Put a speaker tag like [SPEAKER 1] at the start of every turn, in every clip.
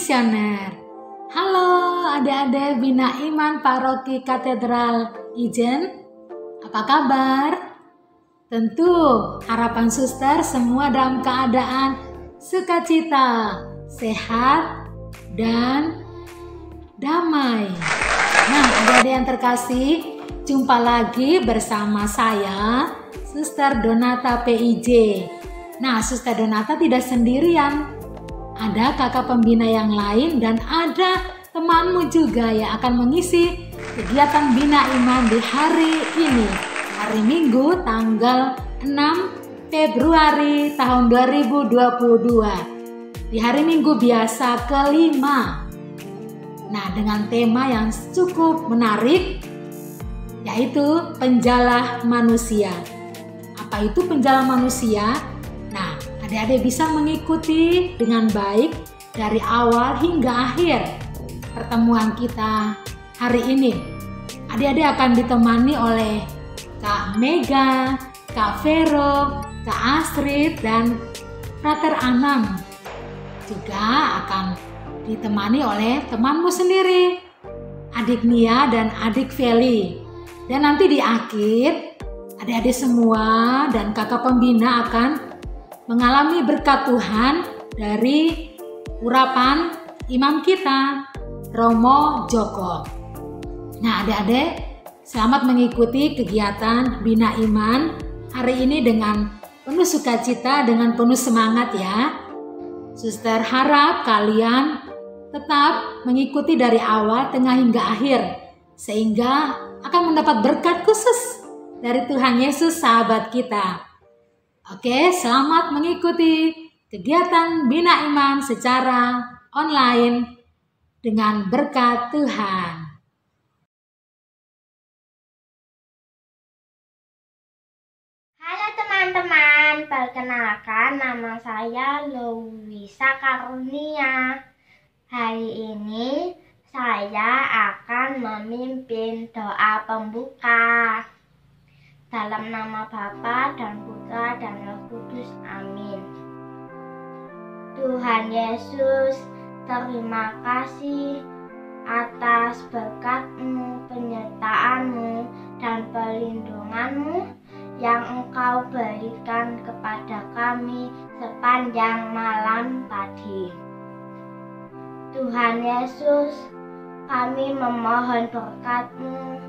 [SPEAKER 1] Misioner. Halo adik-adik Bina Iman Paroki Katedral Ijen, apa kabar? Tentu harapan suster semua dalam keadaan sukacita, sehat, dan damai. Nah adik-adik yang terkasih, jumpa lagi bersama saya, Suster Donata PIJ. Nah, Suster Donata tidak sendirian. Ada kakak pembina yang lain dan ada temanmu juga yang akan mengisi kegiatan Bina Iman di hari ini. Hari Minggu tanggal 6 Februari tahun 2022. Di hari Minggu biasa kelima. Nah, dengan tema yang cukup menarik, yaitu penjala manusia. Apa itu penjala manusia? Nah, adik-adik bisa mengikuti dengan baik dari awal hingga akhir pertemuan kita hari ini. Adik-adik akan ditemani oleh Kak Mega, Kak Vero, Kak Astrid, dan Frater Anang. Juga akan ditemani oleh temanmu sendiri, adik Nia dan adik Feli. Dan nanti di akhir, adik-adik semua dan kakak pembina akan mengalami berkat Tuhan dari urapan imam kita, Romo Joko. Nah adik-adik, selamat mengikuti kegiatan Bina Iman hari ini dengan penuh sukacita, dengan penuh semangat ya. Suster harap kalian tetap mengikuti dari awal, tengah hingga akhir, sehingga akan mendapat berkat khusus dari Tuhan Yesus sahabat kita. Oke, selamat mengikuti kegiatan Bina Iman secara online dengan berkat Tuhan.
[SPEAKER 2] Halo teman-teman, perkenalkan nama saya Louisa Karunia. Hari ini saya akan memimpin doa pembuka. Dalam nama Bapa dan Putra dan Roh Kudus, amin. Tuhan Yesus, terima kasih atas berkat-Mu, penyertaan-Mu, dan perlindungan-Mu yang Engkau berikan kepada kami sepanjang malam tadi. Tuhan Yesus, kami memohon berkat-Mu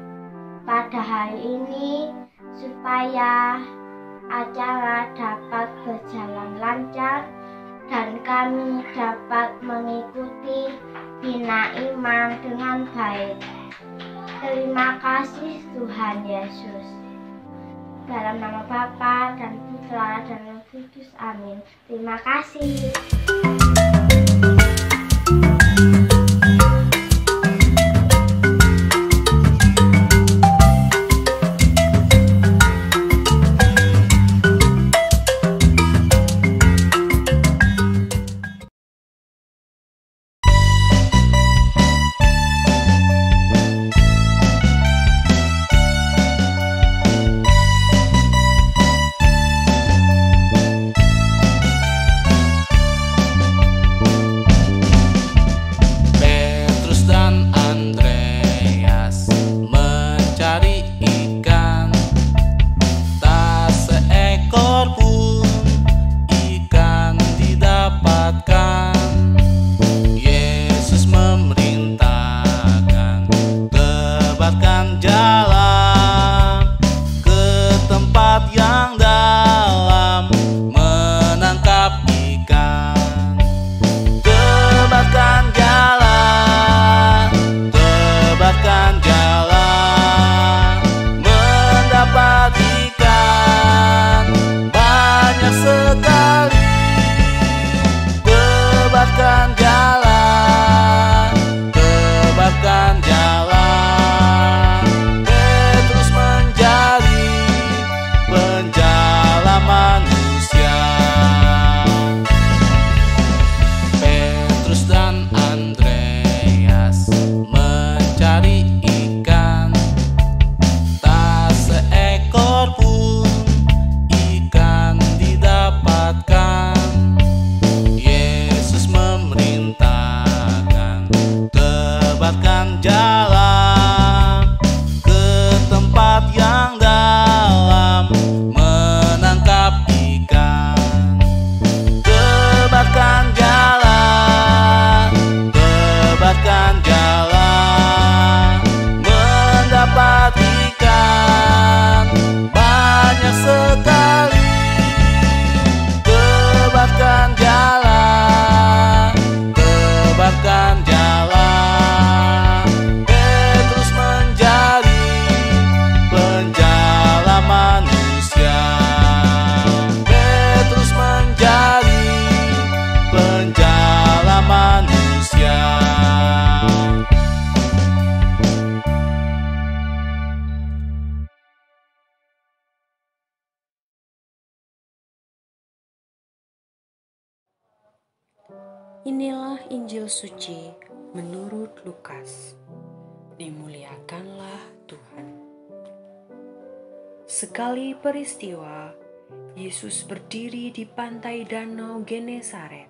[SPEAKER 2] pada hari ini, supaya acara dapat berjalan lancar dan kami dapat mengikuti Bina Iman dengan baik. Terima kasih Tuhan Yesus. Dalam nama Bapa dan Putra dan Roh Kudus, amin. Terima kasih.
[SPEAKER 3] Inilah Injil suci menurut Lukas. Dimuliakanlah Tuhan. Sekali peristiwa, Yesus berdiri di pantai danau Genesaret.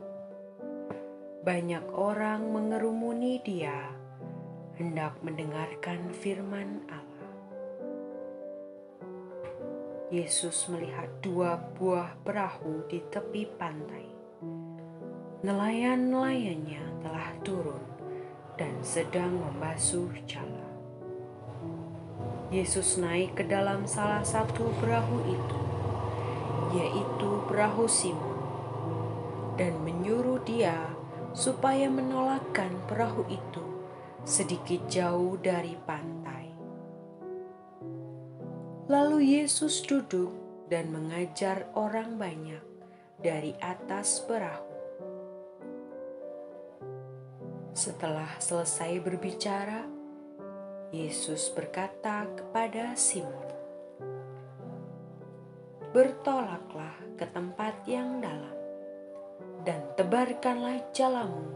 [SPEAKER 3] Banyak orang mengerumuni Dia, hendak mendengarkan firman Allah. Yesus melihat 2 buah perahu di tepi pantai. Nelayan-nelayannya telah turun dan sedang membasuh jala. Yesus naik ke dalam salah satu perahu itu, yaitu perahu Simon, dan menyuruh dia supaya menolakkan perahu itu sedikit jauh dari pantai. Lalu Yesus duduk dan mengajar orang banyak dari atas perahu. Setelah selesai berbicara, Yesus berkata kepada Simon, "Bertolaklah ke tempat yang dalam dan tebarkanlah jalamu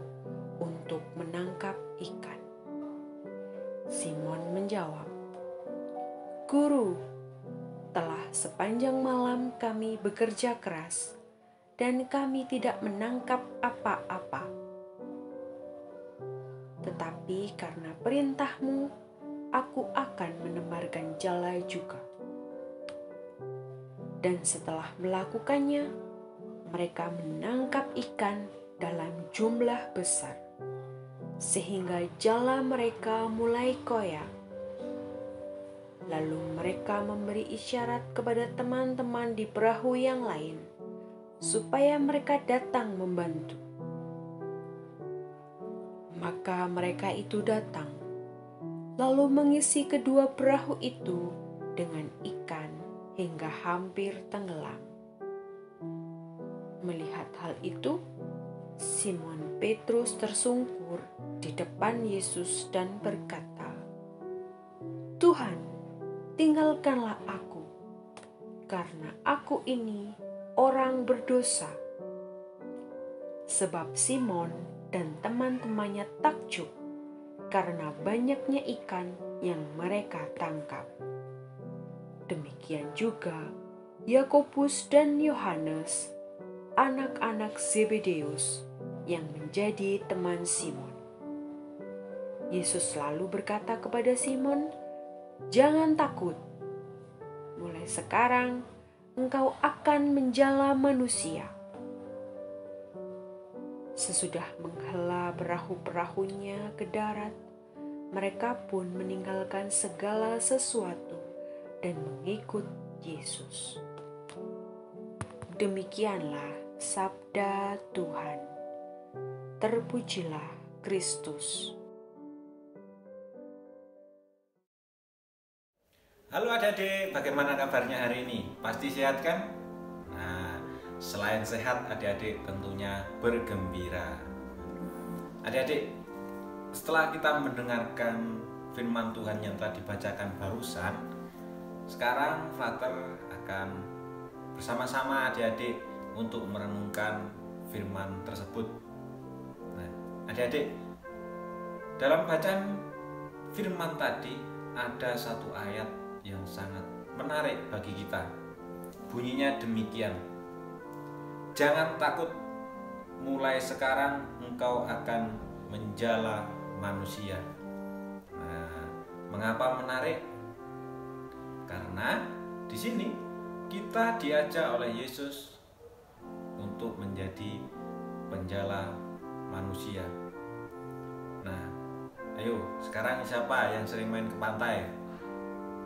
[SPEAKER 3] untuk menangkap ikan." Simon menjawab, "Guru, telah sepanjang malam kami bekerja keras dan kami tidak menangkap apa-apa. Tetapi karena perintahmu, aku akan menebarkan jala juga." Dan setelah melakukannya, mereka menangkap ikan dalam jumlah besar, sehingga jala mereka mulai koyak. Lalu mereka memberi isyarat kepada teman-teman di perahu yang lain, supaya mereka datang membantu. Maka mereka itu datang, lalu mengisi kedua perahu itu dengan ikan hingga hampir tenggelam. Melihat hal itu, Simon Petrus tersungkur di depan Yesus dan berkata, "Tuhan, tinggalkanlah aku, karena aku ini orang berdosa." Sebab Simon dan teman-temannya takjub karena banyaknya ikan yang mereka tangkap. Demikian juga Yakobus dan Yohanes, anak-anak Zebedeus yang menjadi teman Simon. Yesus lalu berkata kepada Simon, "Jangan takut. Mulai sekarang engkau akan menjala manusia." Sesudah menghela perahu-perahunya ke darat, mereka pun meninggalkan segala sesuatu dan mengikut Yesus. Demikianlah sabda Tuhan. Terpujilah Kristus.
[SPEAKER 4] Halo adik-adik, bagaimana kabarnya hari ini? Pasti sehat kan? Selain sehat, adik-adik tentunya bergembira. Adik-adik, setelah kita mendengarkan firman Tuhan yang telah dibacakan barusan, sekarang Frater akan bersama-sama adik-adik untuk merenungkan firman tersebut. Nah, adik-adik, dalam bacaan firman tadi ada satu ayat yang sangat menarik bagi kita. Bunyinya demikian, "Jangan takut, mulai sekarang engkau akan menjala manusia." Nah, mengapa menarik? Karena di sini kita diajak oleh Yesus untuk menjadi penjala manusia. Nah, ayo sekarang siapa yang sering main ke pantai?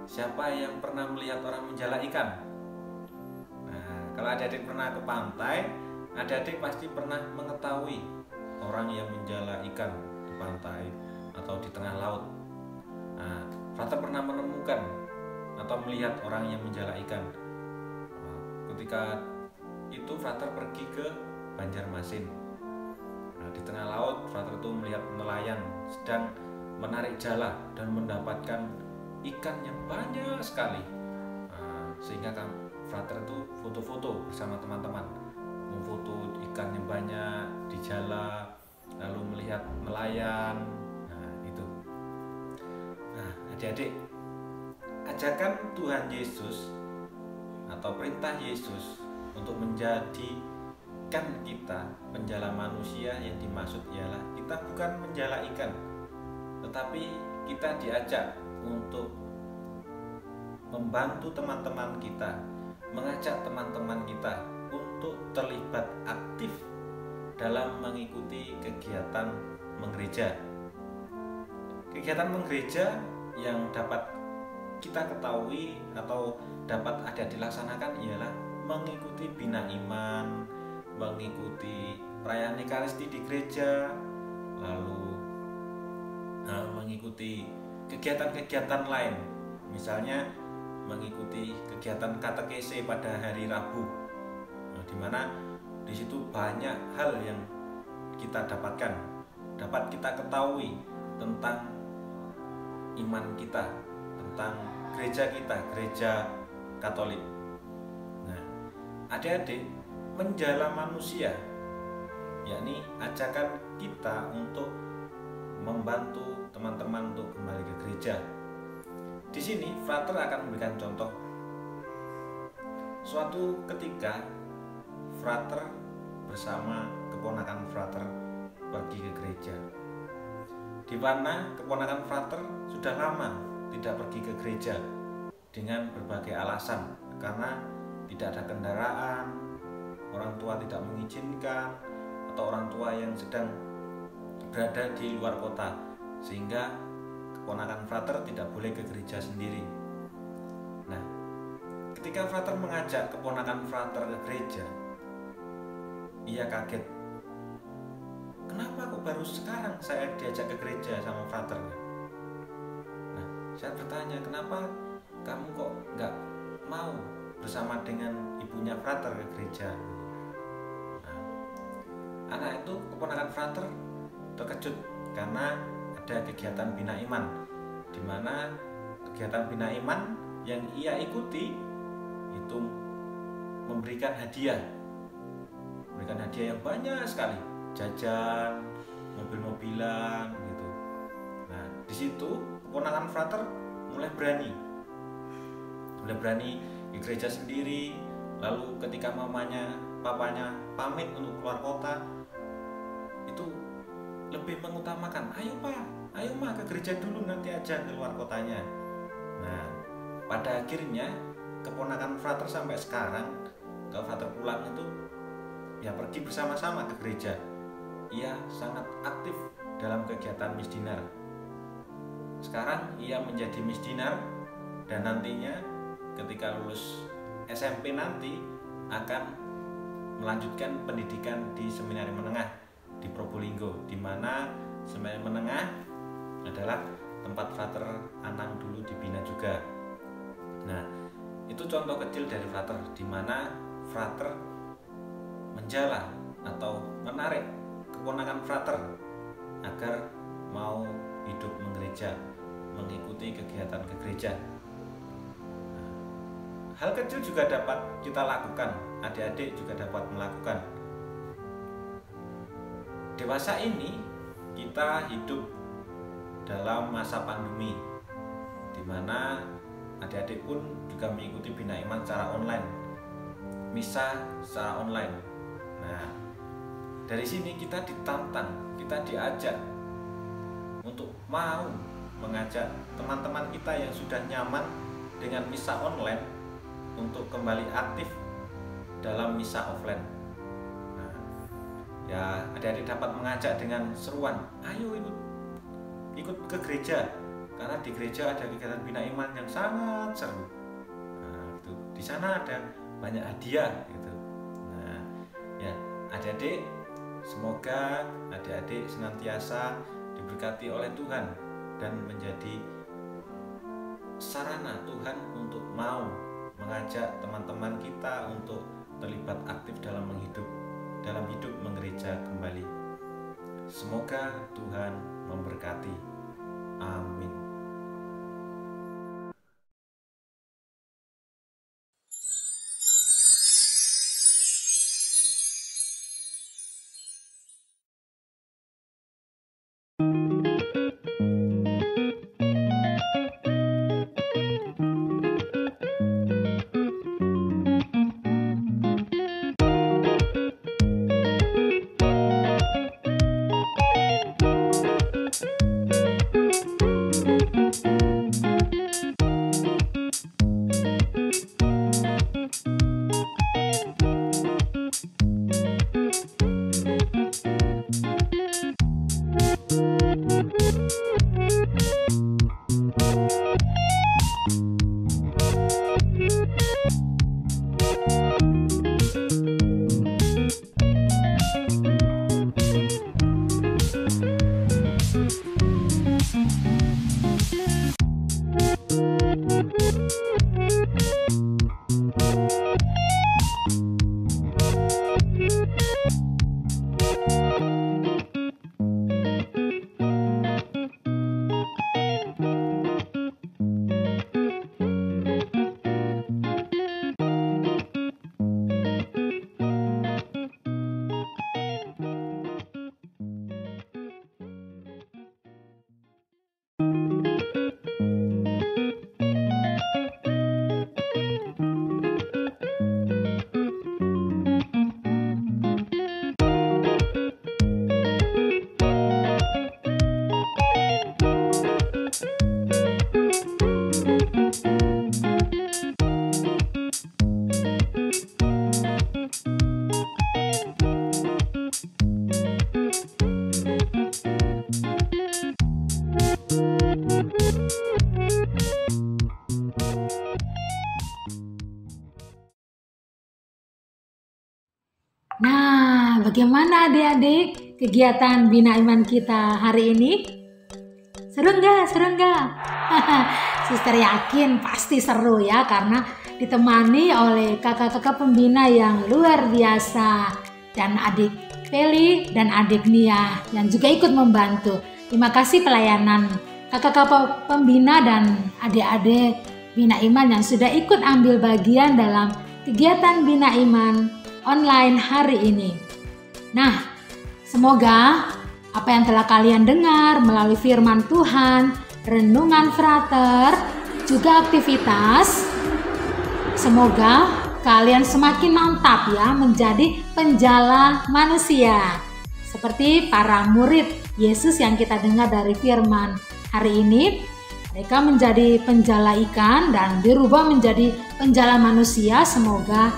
[SPEAKER 4] Siapa yang pernah melihat orang menjala ikan? Kalau adik-adik pernah ke pantai, adik-adik pasti pernah mengetahui orang yang menjala ikan di pantai atau di tengah laut. Frater pernah menemukan atau melihat orang yang menjala ikan. Ketika itu Frater pergi ke Banjarmasin. Di tengah laut, Frater itu melihat nelayan sedang menarik jala dan mendapatkan ikan yang banyak sekali. Sehingga Frater itu foto-foto bersama teman-teman, memfoto ikan yang banyak di jala, lalu melihat nelayan. Nah, itu. Nah, adik-adik, ajakan Tuhan Yesus atau perintah Yesus untuk menjadikan kita penjala manusia yang dimaksud ialah kita bukan menjala ikan, tetapi kita diajak untuk membantu teman-teman kita, mengajak teman-teman kita untuk terlibat aktif dalam mengikuti kegiatan menggereja. Kegiatan menggereja yang dapat kita ketahui atau dapat ada dilaksanakan ialah mengikuti bina iman, mengikuti perayaan Ekaristi di gereja, lalu mengikuti kegiatan-kegiatan lain, misalnya mengikuti kegiatan katekese pada hari Rabu, di mana di situ banyak hal yang kita dapatkan, dapat kita ketahui tentang iman kita, tentang gereja kita, gereja Katolik. Nah, adik-adik, menjala manusia, yakni ajakan kita untuk membantu teman-teman untuk kembali ke gereja. Di sini Frater akan memberikan contoh. Suatu ketika Frater bersama keponakan Frater pergi ke gereja, di mana keponakan Frater sudah lama tidak pergi ke gereja dengan berbagai alasan, karena tidak ada kendaraan, orang tua tidak mengizinkan, atau orang tua yang sedang berada di luar kota, sehingga keponakan Frater tidak boleh ke gereja sendiri. Nah, ketika Frater mengajak keponakan Frater ke gereja, ia kaget. Kenapa kok baru sekarang saya diajak ke gereja sama Frater? Nah, saya bertanya, kenapa kamu kok nggak mau bersama dengan ibunya Frater ke gereja? Nah, anak itu, keponakan Frater, terkejut karena ada kegiatan bina iman, di mana kegiatan bina iman yang ia ikuti itu memberikan hadiah yang banyak sekali, jajan, mobil-mobilan gitu. Nah, di situ keponakan Frater mulai berani di gereja sendiri. Lalu ketika mamanya, papanya pamit untuk keluar kota, itu lebih mengutamakan, ayo ma ke gereja dulu, nanti aja keluar kotanya. Nah, pada akhirnya keponakan Frater sampai sekarang, kalau Frater pulang itu ya pergi bersama-sama ke gereja. Ia sangat aktif dalam kegiatan misdinar. Sekarang ia menjadi misdinar, dan nantinya ketika lulus SMP nanti akan melanjutkan pendidikan di seminari menengah di Probolinggo, di mana seminari menengah adalah tempat Frater Anang dulu dibina juga. Nah, itu contoh kecil dari Frater, di mana Frater menjala atau menarik keponakan Frater agar mau hidup menggereja, mengikuti kegiatan ke gereja. Hal kecil juga dapat kita lakukan, adik-adik juga dapat melakukan. Dewasa ini kita hidup dalam masa pandemi, di mana adik-adik pun juga mengikuti bina iman secara online, misa secara online. Nah, dari sini kita ditantang, kita diajak untuk mau mengajak teman-teman kita yang sudah nyaman dengan misa online untuk kembali aktif dalam misa offline. Nah, ya adik-adik dapat mengajak dengan seruan, ayo ikut ke gereja, karena di gereja ada kegiatan bina iman yang sangat seru. Nah, itu di sana ada banyak hadiah gitu. Nah, ya adik-adik, semoga adik-adik senantiasa diberkati oleh Tuhan dan menjadi sarana Tuhan untuk mau mengajak teman-teman kita untuk terlibat aktif dalam hidup menggereja kembali. Semoga Tuhan memberkati. Amin.
[SPEAKER 1] Nah, bagaimana adik-adik kegiatan Bina Iman kita hari ini? Seru nggak? Seru nggak? Suster yakin pasti seru ya, karena ditemani oleh kakak-kakak pembina yang luar biasa. Dan adik Feli dan adik Nia yang juga ikut membantu. Terima kasih pelayanan kakak-kakak pembina dan adik-adik Bina Iman yang sudah ikut ambil bagian dalam kegiatan Bina Iman online hari ini. Nah, semoga apa yang telah kalian dengar melalui firman Tuhan, renungan frater, juga aktivitas, semoga kalian semakin mantap ya menjadi penjala manusia. Seperti para murid Yesus yang kita dengar dari firman hari ini, mereka menjadi penjala ikan dan dirubah menjadi penjala manusia. Semoga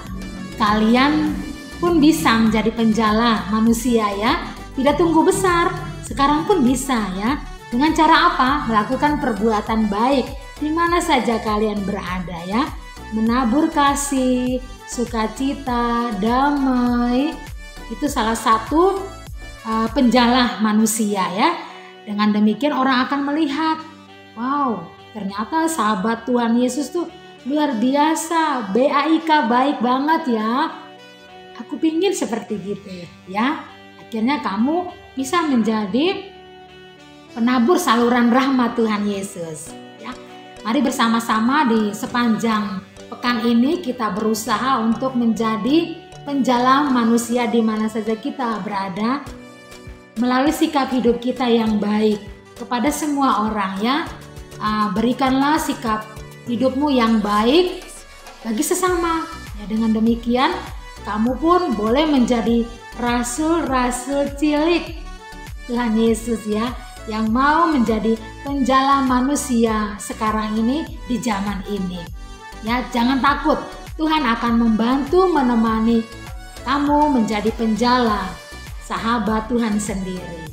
[SPEAKER 1] kalian pun bisa menjadi penjala manusia ya. Tidak tunggu besar, sekarang pun bisa ya. Dengan cara apa? Melakukan perbuatan baik di mana saja kalian berada ya. Menabur kasih, sukacita, damai. Itu salah satu penjala manusia ya. Dengan demikian orang akan melihat, wow, ternyata sahabat Tuhan Yesus tuh luar biasa, BAIK baik banget ya. Aku pingin seperti gitu ya. Akhirnya kamu bisa menjadi penabur saluran rahmat Tuhan Yesus ya. Mari bersama-sama di sepanjang pekan ini kita berusaha untuk menjadi penjala manusia di mana saja kita berada melalui sikap hidup kita yang baik kepada semua orang ya. Berikanlah sikap hidupmu yang baik bagi sesama ya. Dengan demikian kamu pun boleh menjadi rasul-rasul cilik Tuhan Yesus ya, yang mau menjadi penjala manusia sekarang ini di zaman ini. Ya, jangan takut. Tuhan akan membantu menemani kamu menjadi penjala sahabat Tuhan sendiri.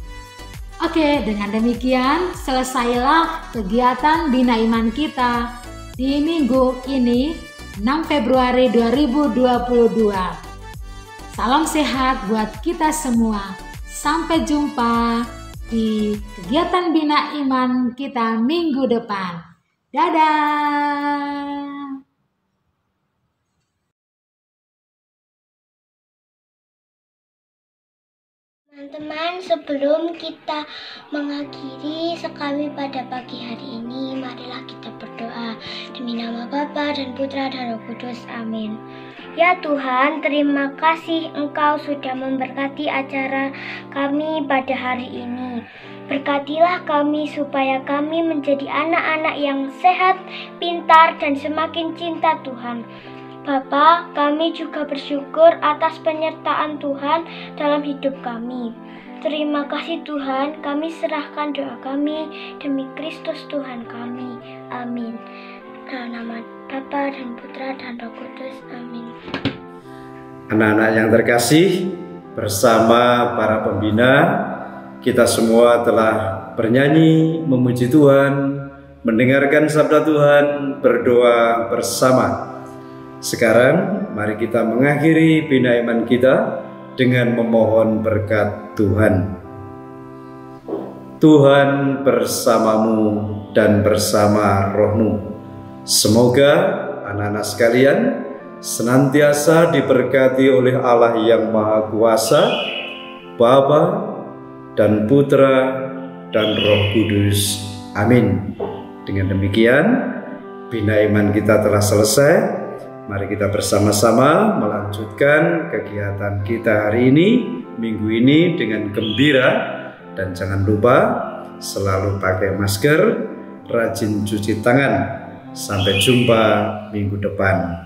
[SPEAKER 1] Oke, dengan demikian selesailah kegiatan Bina Iman kita di minggu ini 6 Februari 2022. Salam sehat buat kita semua. Sampai jumpa di kegiatan Bina Iman kita minggu depan. Dadah.
[SPEAKER 2] Teman-teman, sebelum kita mengakhiri sekali pada pagi hari ini, marilah kita berdoa. Demi nama Bapa dan Putra dan Roh Kudus. Amin. Ya Tuhan, terima kasih Engkau sudah memberkati acara kami pada hari ini. Berkatilah kami supaya kami menjadi anak-anak yang sehat, pintar, dan semakin cinta Tuhan. Bapa, kami juga bersyukur atas penyertaan Tuhan dalam hidup kami. Terima kasih Tuhan, kami serahkan doa kami demi Kristus Tuhan kami. Amin. Dalam nama Bapa dan Putra dan Roh Kudus. Amin.
[SPEAKER 5] Anak-anak yang terkasih, bersama para pembina, kita semua telah bernyanyi, memuji Tuhan, mendengarkan sabda Tuhan, berdoa bersama. Sekarang mari kita mengakhiri Bina Iman kita dengan memohon berkat Tuhan. Tuhan bersamamu dan bersama rohmu. Semoga anak-anak sekalian senantiasa diberkati oleh Allah yang Maha Kuasa, Bapa dan Putra dan Roh Kudus. Amin. Dengan demikian, Bina Iman kita telah selesai. Mari kita bersama-sama melanjutkan kegiatan kita hari ini, minggu ini dengan gembira. Dan jangan lupa selalu pakai masker, rajin cuci tangan. Sampai jumpa minggu depan.